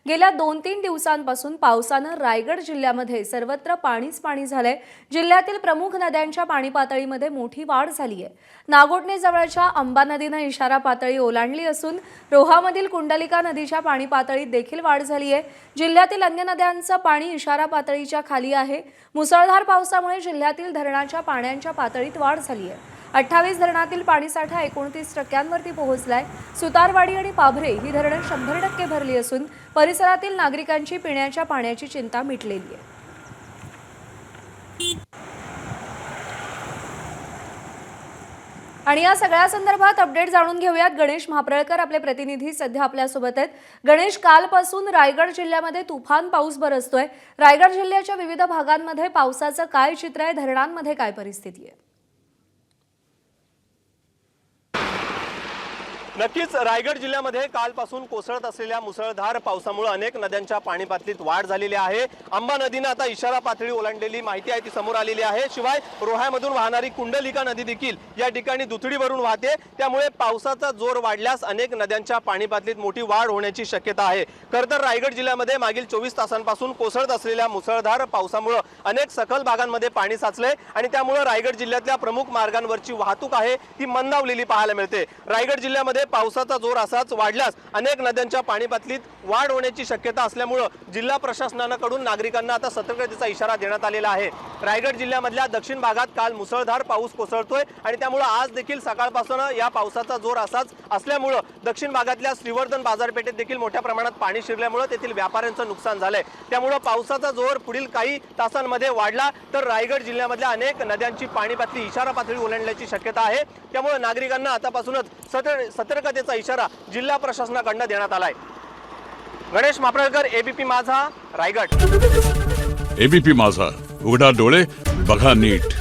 गेल्या 2-3 दिवसांपासून पावसानं रायगड जिल्ह्यामध्ये सर्वत्र पाणीच पाणी झालंय। जिल्ह्यातील प्रमुख नद्यांच्या पाणी पातळीमध्ये मोठी वाढ झाली आहे। नागोठणे जवळच्या अंबा नदीने इशारा पातळी ओलांडली असून रोहामधील कुंडलिका नदीच्या पाणी पातळीत देखील वाढ झाली आहे। जिल्ह्यातील अन्य नद्यांचं पाणी इशारा पातळीच्या खाली आहे। मुसळधार पावसामुळे जिल्ह्यातील धरणाच्या पाण्याच्या पातळीत वाढ झाली आहे। 28 धरणातील पाणीसाठा 29% पोहोचलाय। सुतारवाडी आणि पाभरे ही धरणं 100% भरली असून परिसरातील नागरिकांची पिण्याच्या पाण्याची चिंता मिटलेली आहे। आणि या सगळ्या संदर्भात अपडेट जाणून घेऊयात। गणेश महाप्रळकर आपले प्रतिनिधी सध्या आपल्या सोबत आहेत। गणेश, कालपासून रायगड जिल्ह्यामध्ये तुफान पाऊस बरसतोय। रायगड जिल्ह्याच्या विविध भागांमध्ये पावसाचं काय चित्र आहे, धरणांमध्ये काय परिस्थिती आहे? नक्कीच रायगड जिल्ह्यामध्ये कालपासून कोसळत असलेल्या मुसळधार पावसामुळे अनेक नद्यांच्या पाणी पातळीत वाढ झालेली आहे। अंबा नदीने आता इशारा पातळी ओलांडलेली माहिती आहे ती समोर आलेली आहे। शिवाय रोह्यामधून वाहणारी कुंडलिका नदी देखील या ठिकाणी दुथडी भरून वाहते। त्यामुळे पावसाचा जोर वाढल्यास अनेक नद्यांच्या पाणी पातळीत मोठी वाढ होण्याची शक्यता आहे। खरं तर रायगड जिल्ह्यामध्ये मागील 24 तासांपासून कोसळत असलेल्या मुसळधार पावसामुळे अनेक सखल भागांमध्ये पाणी साचले आणि त्यामुळे रायगड जिल्ह्यातल्या प्रमुख मार्गांवरची वाहतूक आहे ती मंदावलेली पाहायला मिळते। रायगड जिल्ह्यामध्ये पावसाचा जोर असाच वाढल्यास अनेक नद्यांच्या पाणी पातळीत वाढ होण्याची शक्यता असल्यामुळे जिल्हा प्रशासनाकडून नागरिकांना आता सतर्कतेचा इशारा देण्यात आलेला आहे। रायगड जिल्ह्यामधल्या दक्षिण भागात काल मुसळधार पाऊस कोसळतोय आणि त्यामुळे आज देखील सकाळपासून या पावसाचा जोर असाच असल्यामुळे दक्षिण भागातल्या श्रीवर्धन बाजारपेठेत देखील मोठ्या प्रमाणात पाणी शिरल्यामुळे तेथील व्यापाऱ्यांचं नुकसान झालंय। त्यामुळे पावसाचा जोर पुढील काही तासांमध्ये वाढला तर रायगड जिल्ह्यामधल्या अनेक नद्यांची पाणी पातळी इशारा पातळी ओलांडण्याची शक्यता आहे। त्यामुळे नागरिकांना आतापासूनच सतर्कतेचा इशारा जिल्हा प्रशासनाकडून देण्यात आलाय। गणेश महाप्रळकर, एबीपी माझा, रायगड। एबीपी माझा, उघडा डोळे बघा नीट।